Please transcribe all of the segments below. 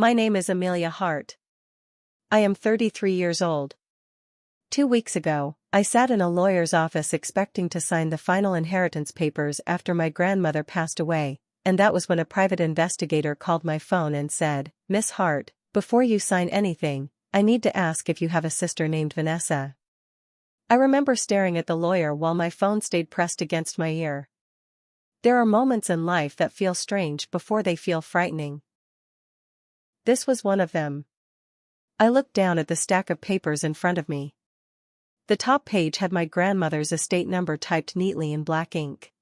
My name is Amelia Hart. I am 33 years old. 2 weeks ago, I sat in a lawyer's office expecting to sign the final inheritance papers after my grandmother passed away, and that was when a private investigator called my phone and said, "Miss Hart, before you sign anything, I need to ask if you have a sister named Vanessa." I remember staring at the lawyer while my phone stayed pressed against my ear. There are moments in life that feel strange before they feel frightening. This was one of them. I looked down at the stack of papers in front of me. The top page had my grandmother's estate number typed neatly in black ink.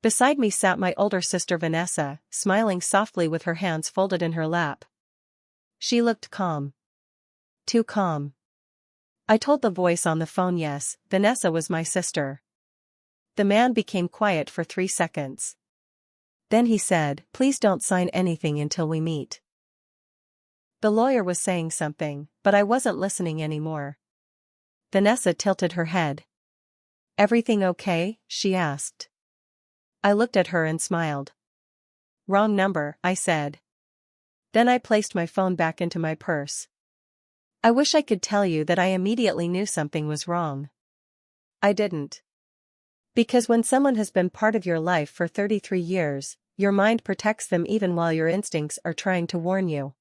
Beside me sat my older sister Vanessa, smiling softly with her hands folded in her lap. She looked calm. Too calm. I told the voice on the phone yes, Vanessa was my sister. The man became quiet for 3 seconds. Then he said, "Please don't sign anything until we meet." The lawyer was saying something, but I wasn't listening anymore. Vanessa tilted her head. "Everything okay?" she asked. I looked at her and smiled. "Wrong number," I said. Then I placed my phone back into my purse. I wish I could tell you that I immediately knew something was wrong. I didn't. Because when someone has been part of your life for 33 years, your mind protects them even while your instincts are trying to warn you.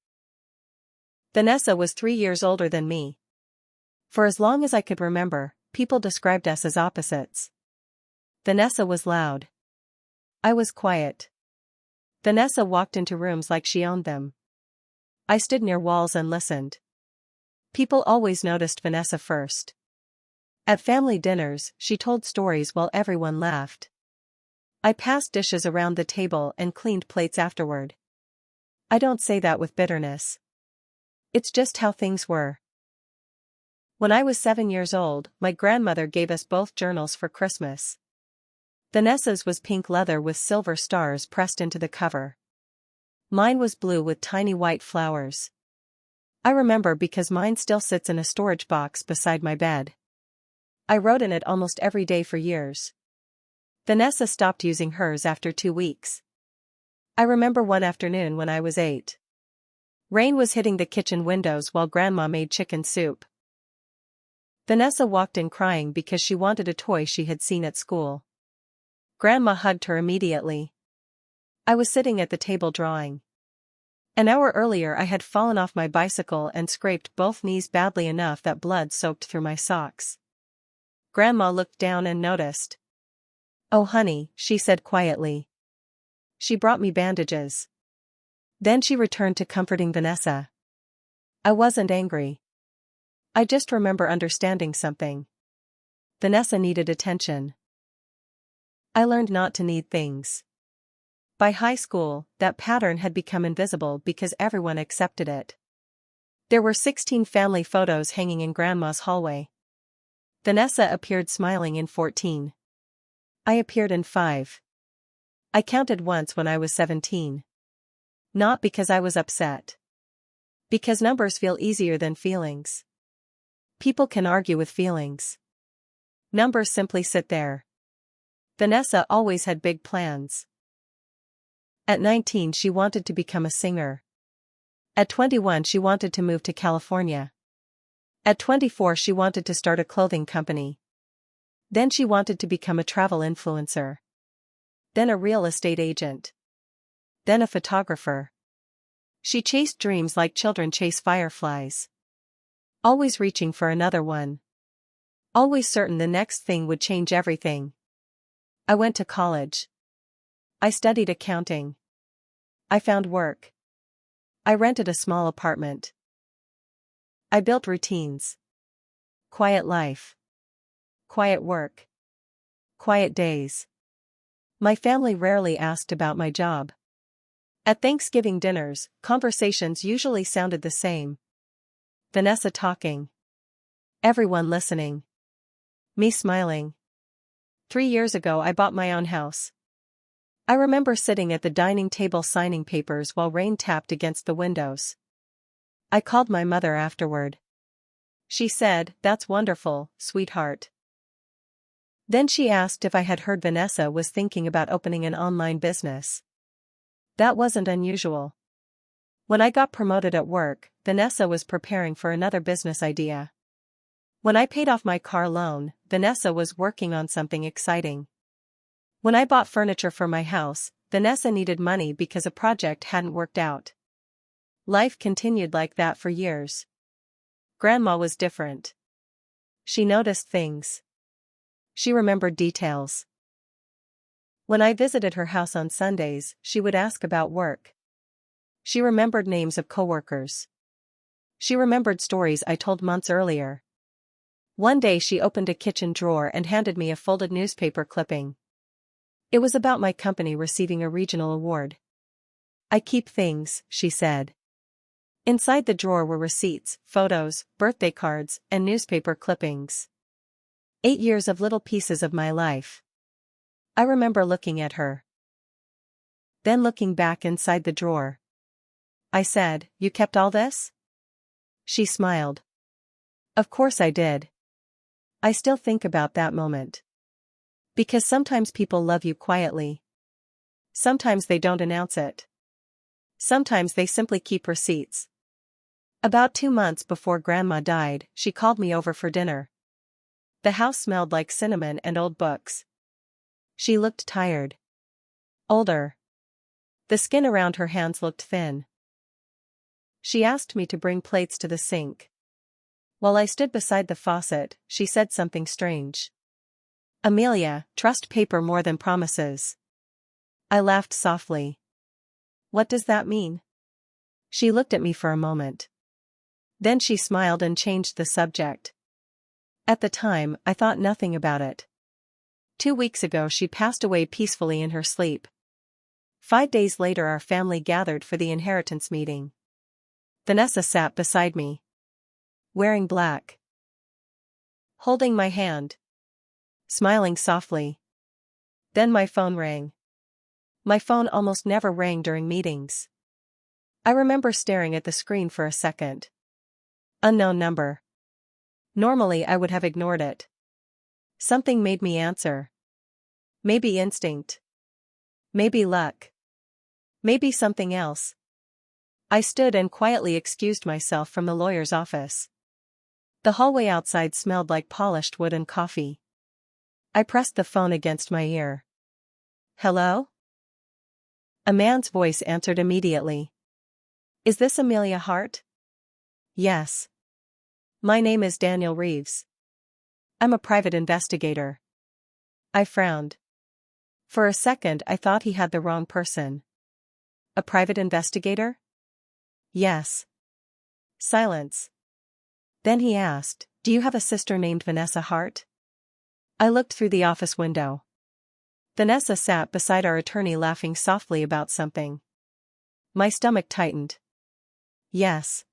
Vanessa was 3 years older than me. For as long as I could remember, people described us as opposites. Vanessa was loud. I was quiet. Vanessa walked into rooms like she owned them. I stood near walls and listened. People always noticed Vanessa first. At family dinners, she told stories while everyone laughed. I passed dishes around the table and cleaned plates afterward. I don't say that with bitterness. It's just how things were. When I was 7 years old, my grandmother gave us both journals for Christmas. Vanessa's was pink leather with silver stars pressed into the cover. Mine was blue with tiny white flowers. I remember because mine still sits in a storage box beside my bed. I wrote in it almost every day for years. Vanessa stopped using hers after 2 weeks. I remember one afternoon when I was 8. Rain was hitting the kitchen windows while Grandma made chicken soup. Vanessa walked in crying because she wanted a toy she had seen at school. Grandma hugged her immediately. I was sitting at the table drawing. An hour earlier I had fallen off my bicycle and scraped both knees badly enough that blood soaked through my socks. Grandma looked down and noticed. "Oh honey," she said quietly. She brought me bandages. Then she returned to comforting Vanessa. I wasn't angry. I just remember understanding something. Vanessa needed attention. I learned not to need things. By high school, that pattern had become invisible because everyone accepted it. There were 16 family photos hanging in Grandma's hallway. Vanessa appeared smiling in 14. I appeared in 5. I counted once when I was 17. Not because I was upset. Because numbers feel easier than feelings. People can argue with feelings. Numbers simply sit there. Vanessa always had big plans. At 19 she wanted to become a singer. At 21 she wanted to move to California. At 24 she wanted to start a clothing company. Then she wanted to become a travel influencer. Then a real estate agent. Then a photographer. She chased dreams like children chase fireflies. Always reaching for another one. Always certain the next thing would change everything. I went to college. I studied accounting. I found work. I rented a small apartment. I built routines. Quiet life. Quiet work. Quiet days. My family rarely asked about my job. At Thanksgiving dinners, conversations usually sounded the same. Vanessa talking. Everyone listening. Me smiling. 3 years ago I bought my own house. I remember sitting at the dining table signing papers while rain tapped against the windows. I called my mother afterward. She said, "That's wonderful, sweetheart." Then she asked if I had heard Vanessa was thinking about opening an online business. That wasn't unusual. When I got promoted at work, Vanessa was preparing for another business idea. When I paid off my car loan, Vanessa was working on something exciting. When I bought furniture for my house, Vanessa needed money because a project hadn't worked out. Life continued like that for years. Grandma was different. She noticed things. She remembered details. When I visited her house on Sundays, she would ask about work. She remembered names of coworkers. She remembered stories I told months earlier. One day she opened a kitchen drawer and handed me a folded newspaper clipping. It was about my company receiving a regional award. "I keep things," she said. Inside the drawer were receipts, photos, birthday cards, and newspaper clippings. 8 years of little pieces of my life. I remember looking at her. Then looking back inside the drawer. I said, "You kept all this?" She smiled. Of course I did. I still think about that moment. Because sometimes people love you quietly. Sometimes they don't announce it. Sometimes they simply keep receipts. About 2 months before Grandma died, she called me over for dinner. The house smelled like cinnamon and old books. She looked tired. Older. The skin around her hands looked thin. She asked me to bring plates to the sink. While I stood beside the faucet, she said something strange. "Amelia, trust paper more than promises." I laughed softly. What does that mean? She looked at me for a moment. Then she smiled and changed the subject. At the time, I thought nothing about it. 2 weeks ago she passed away peacefully in her sleep. 5 days later our family gathered for the inheritance meeting. Vanessa sat beside me. Wearing black. Holding my hand. Smiling softly. Then my phone rang. My phone almost never rang during meetings. I remember staring at the screen for a second. Unknown number. Normally I would have ignored it. Something made me answer. Maybe instinct. Maybe luck. Maybe something else. I stood and quietly excused myself from the lawyer's office. The hallway outside smelled like polished wood and coffee. I pressed the phone against my ear. "Hello?" A man's voice answered immediately. "Is this Amelia Hart?" "Yes. My name is Daniel Reeves. I'm a private investigator." I frowned. For a second I thought he had the wrong person. A private investigator? Yes. Silence. Then he asked, "Do you have a sister named Vanessa Hart?" I looked through the office window. Vanessa sat beside our attorney laughing softly about something. My stomach tightened. Yes.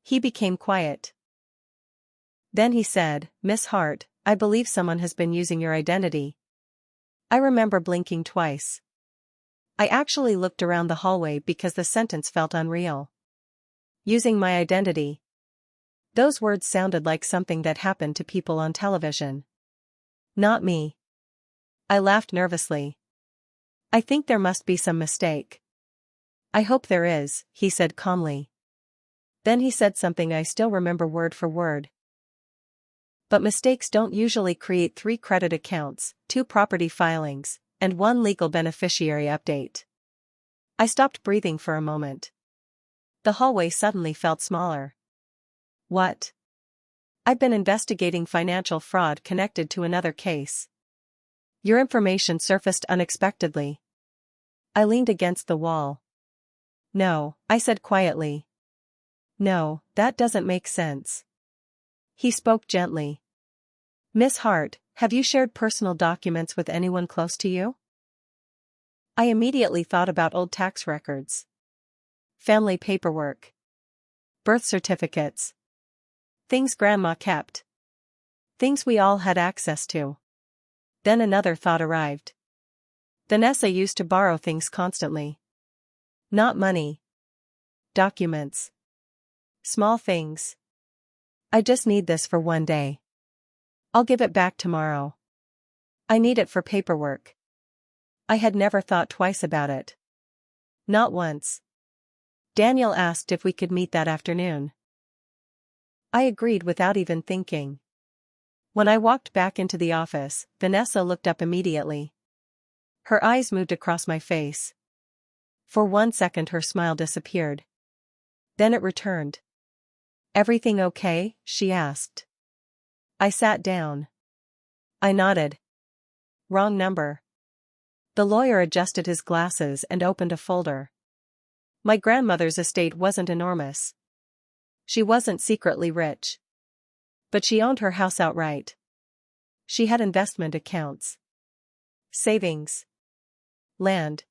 He became quiet. Then he said, "Miss Hart, I believe someone has been using your identity." I remember blinking twice. I actually looked around the hallway because the sentence felt unreal. Using my identity. Those words sounded like something that happened to people on television. Not me. I laughed nervously. "I think there must be some mistake." "I hope there is," he said calmly. Then he said something I still remember word for word. "But mistakes don't usually create 3 credit accounts, 2 property filings, and 1 legal beneficiary update." I stopped breathing for a moment. The hallway suddenly felt smaller. What? I've been investigating financial fraud connected to another case. Your information surfaced unexpectedly. I leaned against the wall. "No," I said quietly. "No, that doesn't make sense." He spoke gently. "Miss Hart, have you shared personal documents with anyone close to you?" I immediately thought about old tax records. Family paperwork. Birth certificates. Things Grandma kept. Things we all had access to. Then another thought arrived. Vanessa used to borrow things constantly. Not money. Documents. Small things. "I just need this for one day. I'll give it back tomorrow. I need it for paperwork." I had never thought twice about it. Not once. Daniel asked if we could meet that afternoon. I agreed without even thinking. When I walked back into the office, Vanessa looked up immediately. Her eyes moved across my face. For 1 second her smile disappeared. Then it returned. "Everything okay?" she asked. I sat down. I nodded. "Wrong number." The lawyer adjusted his glasses and opened a folder. My grandmother's estate wasn't enormous. She wasn't secretly rich. But she owned her house outright. She had investment accounts, savings, land.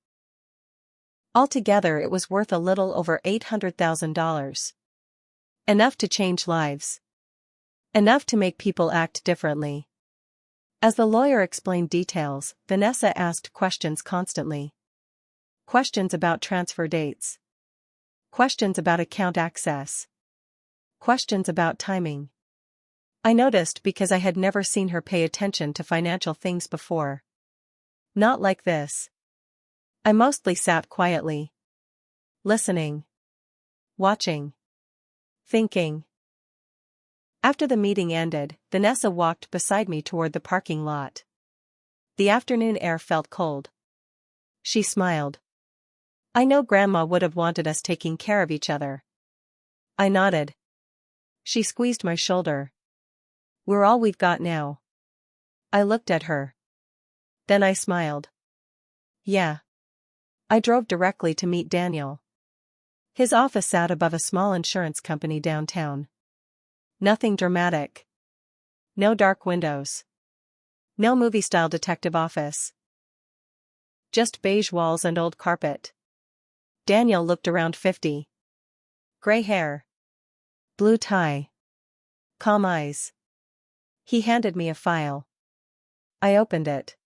Altogether it was worth a little over $800,000. Enough to change lives. Enough to make people act differently. As the lawyer explained details, Vanessa asked questions constantly. Questions about transfer dates. Questions about account access. Questions about timing. I noticed because I had never seen her pay attention to financial things before. Not like this. I mostly sat quietly. Listening. Watching. Thinking. After the meeting ended, Vanessa walked beside me toward the parking lot. The afternoon air felt cold. She smiled. "I know Grandma would have wanted us taking care of each other." I nodded. She squeezed my shoulder. "We're all we've got now." I looked at her. Then I smiled. "Yeah." I drove directly to meet Daniel. His office sat above a small insurance company downtown. Nothing dramatic. No dark windows. No movie-style detective office. Just beige walls and old carpet. Daniel looked around 50. Gray hair. Blue tie. Calm eyes. He handed me a file. I opened it.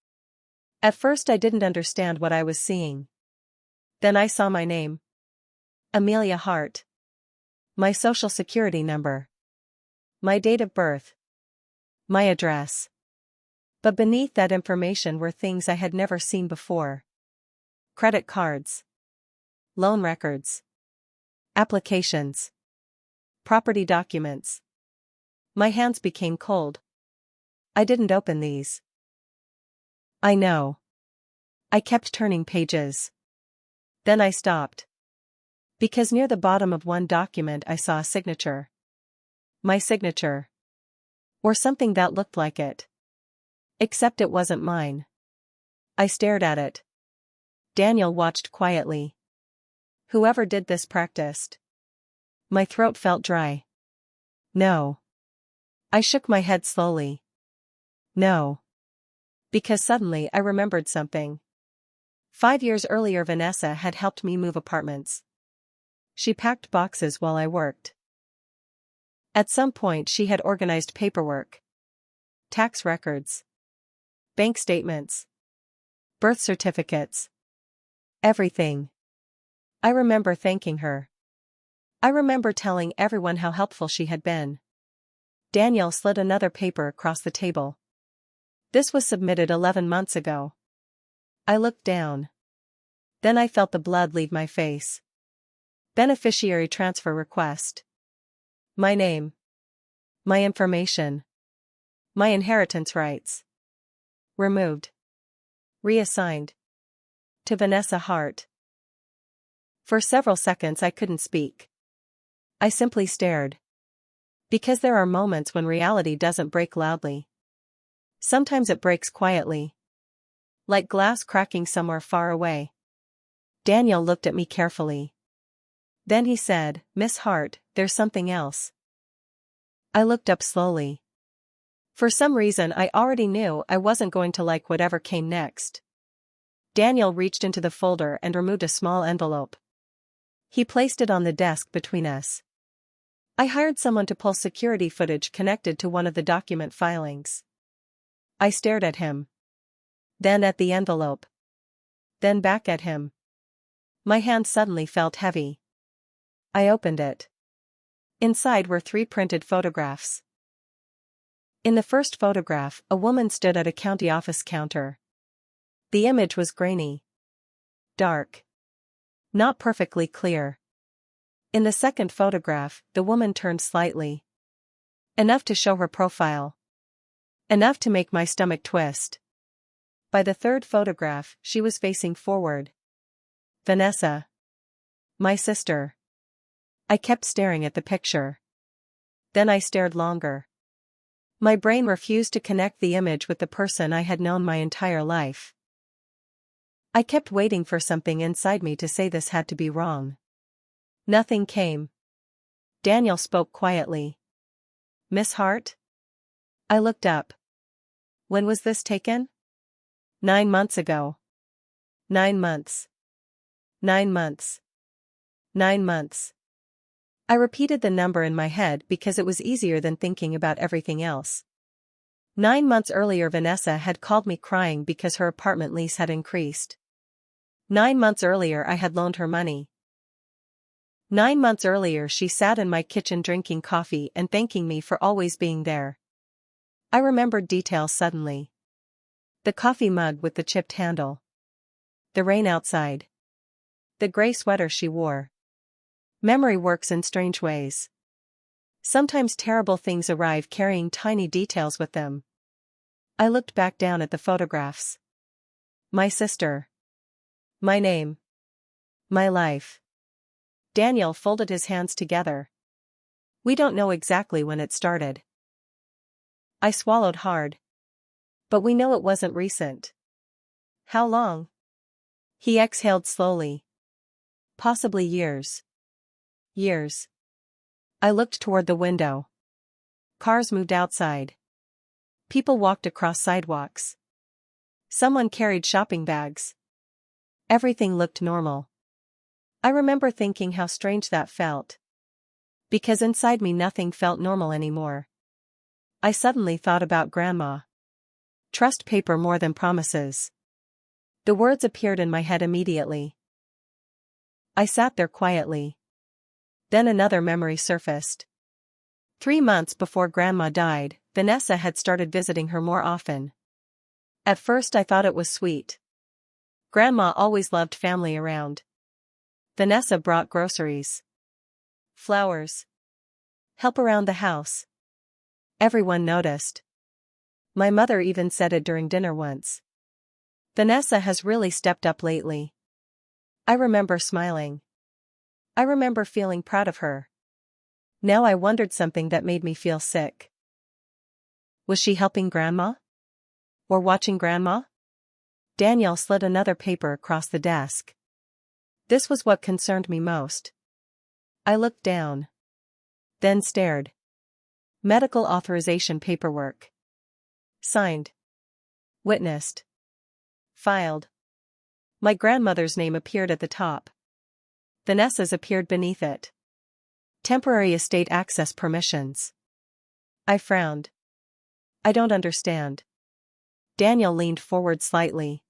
At first I didn't understand what I was seeing. Then I saw my name. Amelia Hart. My social security number. My date of birth. My address. But beneath that information were things I had never seen before. Credit cards. Loan records. Applications. Property documents. My hands became cold. I didn't open these. I know. I kept turning pages. Then I stopped. Because near the bottom of one document I saw a signature. My signature. Or something that looked like it. Except it wasn't mine. I stared at it. Daniel watched quietly. Whoever did this practiced. My throat felt dry. No. I shook my head slowly. No. Because suddenly I remembered something. 5 years earlier Vanessa had helped me move apartments. She packed boxes while I worked. At some point she had organized paperwork. Tax records. Bank statements. Birth certificates. Everything. I remember thanking her. I remember telling everyone how helpful she had been. Daniel slid another paper across the table. This was submitted 11 months ago. I looked down. Then I felt the blood leave my face. Beneficiary transfer request. My name. My information. My inheritance rights. Removed. Reassigned. To Vanessa Hart. For several seconds I couldn't speak. I simply stared. Because there are moments when reality doesn't break loudly. Sometimes it breaks quietly. Like glass cracking somewhere far away. Daniel looked at me carefully. Then he said, "Miss Hart, there's something else." I looked up slowly. For some reason I already knew I wasn't going to like whatever came next. Daniel reached into the folder and removed a small envelope. He placed it on the desk between us. I hired someone to pull security footage connected to one of the document filings. I stared at him. Then at the envelope. Then back at him. My hand suddenly felt heavy. I opened it. Inside were 3 printed photographs. In the first photograph, a woman stood at a county office counter. The image was grainy. Dark. Not perfectly clear. In the second photograph, the woman turned slightly. Enough to show her profile. Enough to make my stomach twist. By the third photograph, she was facing forward. Vanessa. My sister. I kept staring at the picture. Then I stared longer. My brain refused to connect the image with the person I had known my entire life. I kept waiting for something inside me to say this had to be wrong. Nothing came. Daniel spoke quietly. Miss Hart? I looked up. When was this taken? 9 months ago. 9 months. 9 months. 9 months. I repeated the number in my head because it was easier than thinking about everything else. 9 months earlier Vanessa had called me crying because her apartment lease had increased. 9 months earlier I had loaned her money. 9 months earlier she sat in my kitchen drinking coffee and thanking me for always being there. I remembered details suddenly. The coffee mug with the chipped handle. The rain outside. The gray sweater she wore. Memory works in strange ways. Sometimes terrible things arrive carrying tiny details with them. I looked back down at the photographs. My sister. My name. My life. Daniel folded his hands together. We don't know exactly when it started. I swallowed hard. But we know it wasn't recent. How long? He exhaled slowly. Possibly years. Years. I looked toward the window. Cars moved outside. People walked across sidewalks. Someone carried shopping bags. Everything looked normal. I remember thinking how strange that felt. Because inside me nothing felt normal anymore. I suddenly thought about Grandma. Trust paper more than promises. The words appeared in my head immediately. I sat there quietly. Then another memory surfaced. 3 months before Grandma died, Vanessa had started visiting her more often. At first I thought it was sweet. Grandma always loved family around. Vanessa brought groceries. Flowers. Help around the house. Everyone noticed. My mother even said it during dinner once. Vanessa has really stepped up lately. I remember smiling. I remember feeling proud of her. Now I wondered something that made me feel sick. Was she helping Grandma? Or watching Grandma? Daniel slid another paper across the desk. This was what concerned me most. I looked down. Then stared. Medical authorization paperwork. Signed. Witnessed. Filed. My grandmother's name appeared at the top. Vanessa's appeared beneath it. Temporary estate access permissions. I frowned. I don't understand. Daniel leaned forward slightly.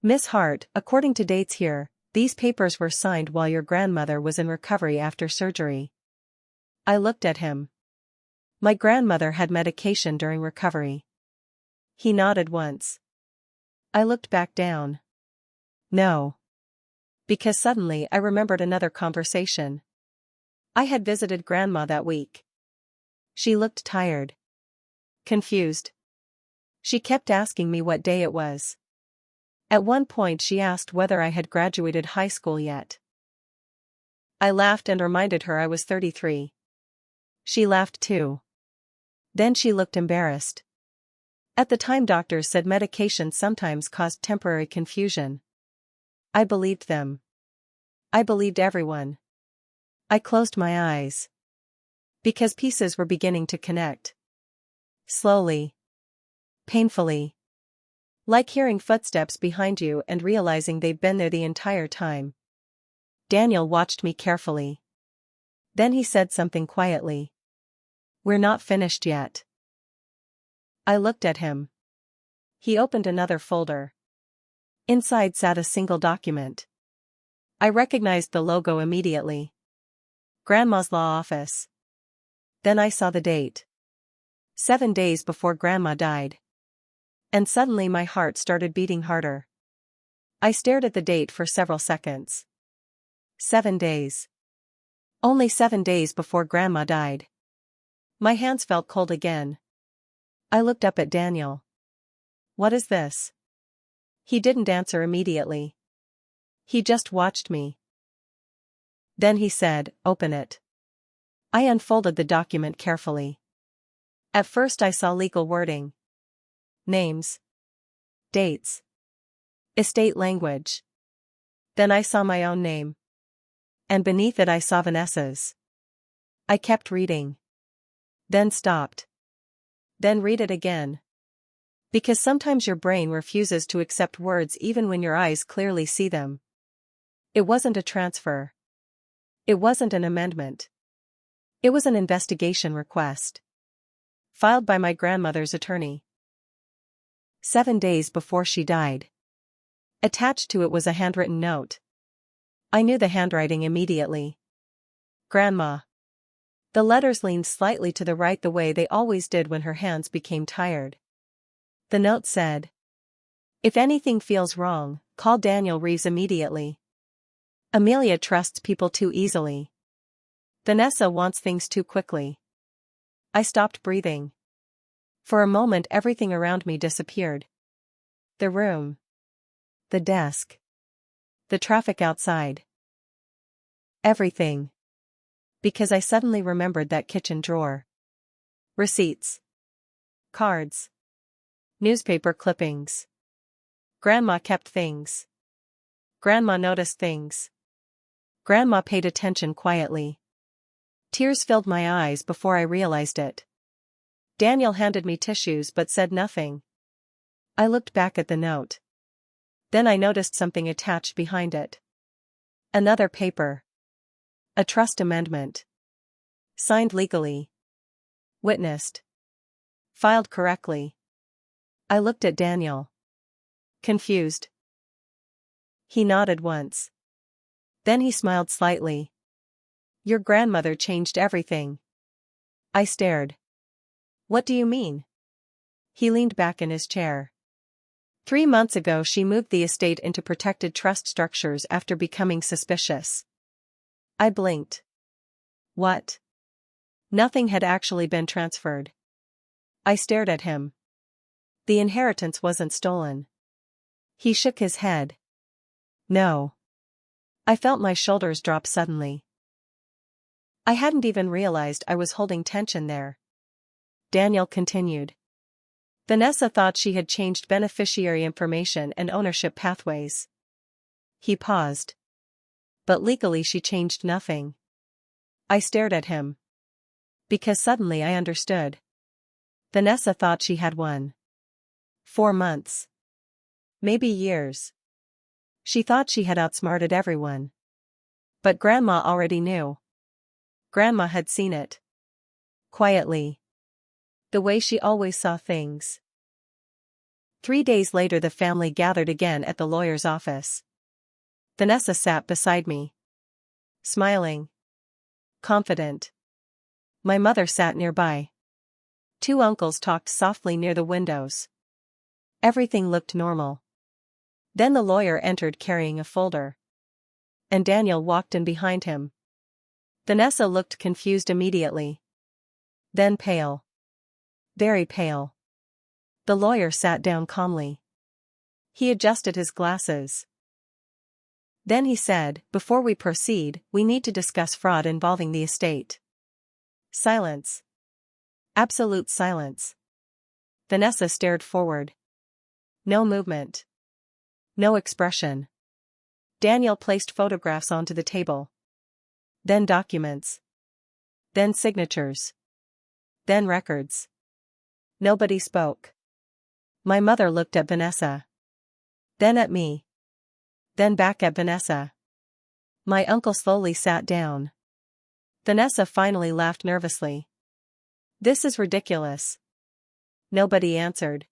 Miss Hart, according to dates here, these papers were signed while your grandmother was in recovery after surgery. I looked at him. My grandmother had medication during recovery. He nodded once. I looked back down. No. Because suddenly I remembered another conversation. I had visited Grandma that week. She looked tired. Confused. She kept asking me what day it was. At one point she asked whether I had graduated high school yet. I laughed and reminded her I was 33. She laughed too. Then she looked embarrassed. At the time doctors said medication sometimes caused temporary confusion. I believed them. I believed everyone. I closed my eyes. Because pieces were beginning to connect. Slowly. Painfully. Like hearing footsteps behind you and realizing they've been there the entire time. Daniel watched me carefully. Then he said something quietly. We're not finished yet. I looked at him. He opened another folder. Inside sat a single document. I recognized the logo immediately. Grandma's law office. Then I saw the date. 7 days before Grandma died. And suddenly my heart started beating harder. I stared at the date for several seconds. 7 days. Only 7 days before Grandma died. My hands felt cold again. I looked up at Daniel. What is this? He didn't answer immediately. He just watched me. Then he said, open it. I unfolded the document carefully. At first I saw legal wording. Names. Dates. Estate language. Then I saw my own name. And beneath it I saw Vanessa's. I kept reading. Then stopped. Then read it again. Because sometimes your brain refuses to accept words even when your eyes clearly see them. It wasn't a transfer. It wasn't an amendment. It was an investigation request. Filed by my grandmother's attorney. 7 days before she died. Attached to it was a handwritten note. I knew the handwriting immediately. Grandma. The letters leaned slightly to the right the way they always did when her hands became tired. The note said, if anything feels wrong, call Daniel Reeves immediately. Amelia trusts people too easily. Vanessa wants things too quickly. I stopped breathing. For a moment everything around me disappeared. The room. The desk. The traffic outside. Everything. Because I suddenly remembered that kitchen drawer. Receipts. Cards. Newspaper clippings. Grandma kept things. Grandma noticed things. Grandma paid attention quietly. Tears filled my eyes before I realized it. Daniel handed me tissues but said nothing. I looked back at the note. Then I noticed something attached behind it. Another paper. A trust amendment. Signed legally. Witnessed. Filed correctly. I looked at Daniel. Confused. He nodded once. Then he smiled slightly. Your grandmother changed everything. I stared. What do you mean? He leaned back in his chair. 3 months ago she moved the estate into protected trust structures after becoming suspicious. I blinked. What? Nothing had actually been transferred. I stared at him. The inheritance wasn't stolen. He shook his head. No. I felt my shoulders drop suddenly. I hadn't even realized I was holding tension there. Daniel continued. Vanessa thought she had changed beneficiary information and ownership pathways. He paused. But legally she changed nothing. I stared at him. Because suddenly I understood. Vanessa thought she had won. 4 months. Maybe years. She thought she had outsmarted everyone. But Grandma already knew. Grandma had seen it. Quietly. The way she always saw things. 3 days later the family gathered again at the lawyer's office. Vanessa sat beside me. Smiling. Confident. My mother sat nearby. 2 uncles talked softly near the windows. Everything looked normal. Then the lawyer entered carrying a folder. And Daniel walked in behind him. Vanessa looked confused immediately. Then pale. Very pale. The lawyer sat down calmly. He adjusted his glasses. Then he said, before we proceed, we need to discuss fraud involving the estate. Silence. Absolute silence. Vanessa stared forward. No movement. No expression. Daniel placed photographs onto the table. Then documents. Then signatures. Then records. Nobody spoke. My mother looked at Vanessa. Then at me. Then back at Vanessa. My uncle slowly sat down. Vanessa finally laughed nervously. This is ridiculous. Nobody answered.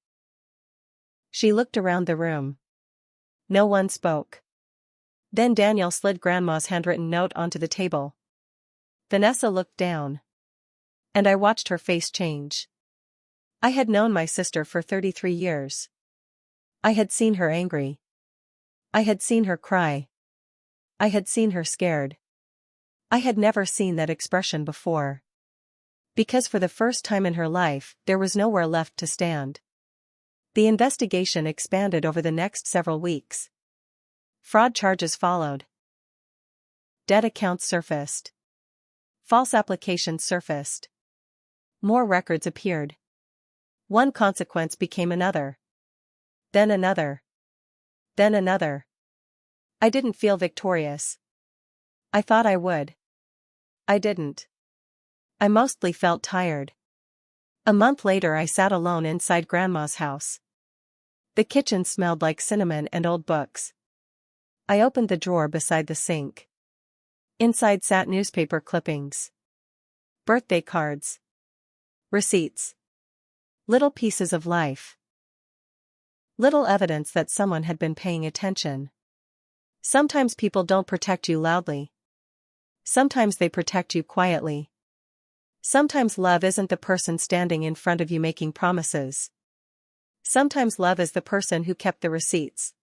She looked around the room. No one spoke. Then Daniel slid Grandma's handwritten note onto the table. Vanessa looked down. And I watched her face change. I had known my sister for 33 years. I had seen her angry. I had seen her cry. I had seen her scared. I had never seen that expression before. Because for the first time in her life, there was nowhere left to stand. The investigation expanded over the next several weeks. Fraud charges followed. Dead accounts surfaced. False applications surfaced. More records appeared. One consequence became another. Then another. Then another. I didn't feel victorious. I thought I would. I didn't. I mostly felt tired. A month later I sat alone inside Grandma's house. The kitchen smelled like cinnamon and old books. I opened the drawer beside the sink. Inside sat newspaper clippings. Birthday cards. Receipts. Little pieces of life. Little evidence that someone had been paying attention. Sometimes people don't protect you loudly. Sometimes they protect you quietly. Sometimes love isn't the person standing in front of you making promises. Sometimes love is the person who kept the receipts.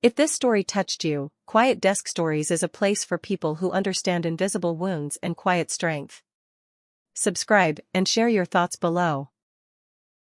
If this story touched you, Quiet Desk Stories is a place for people who understand invisible wounds and quiet strength. Subscribe and share your thoughts below.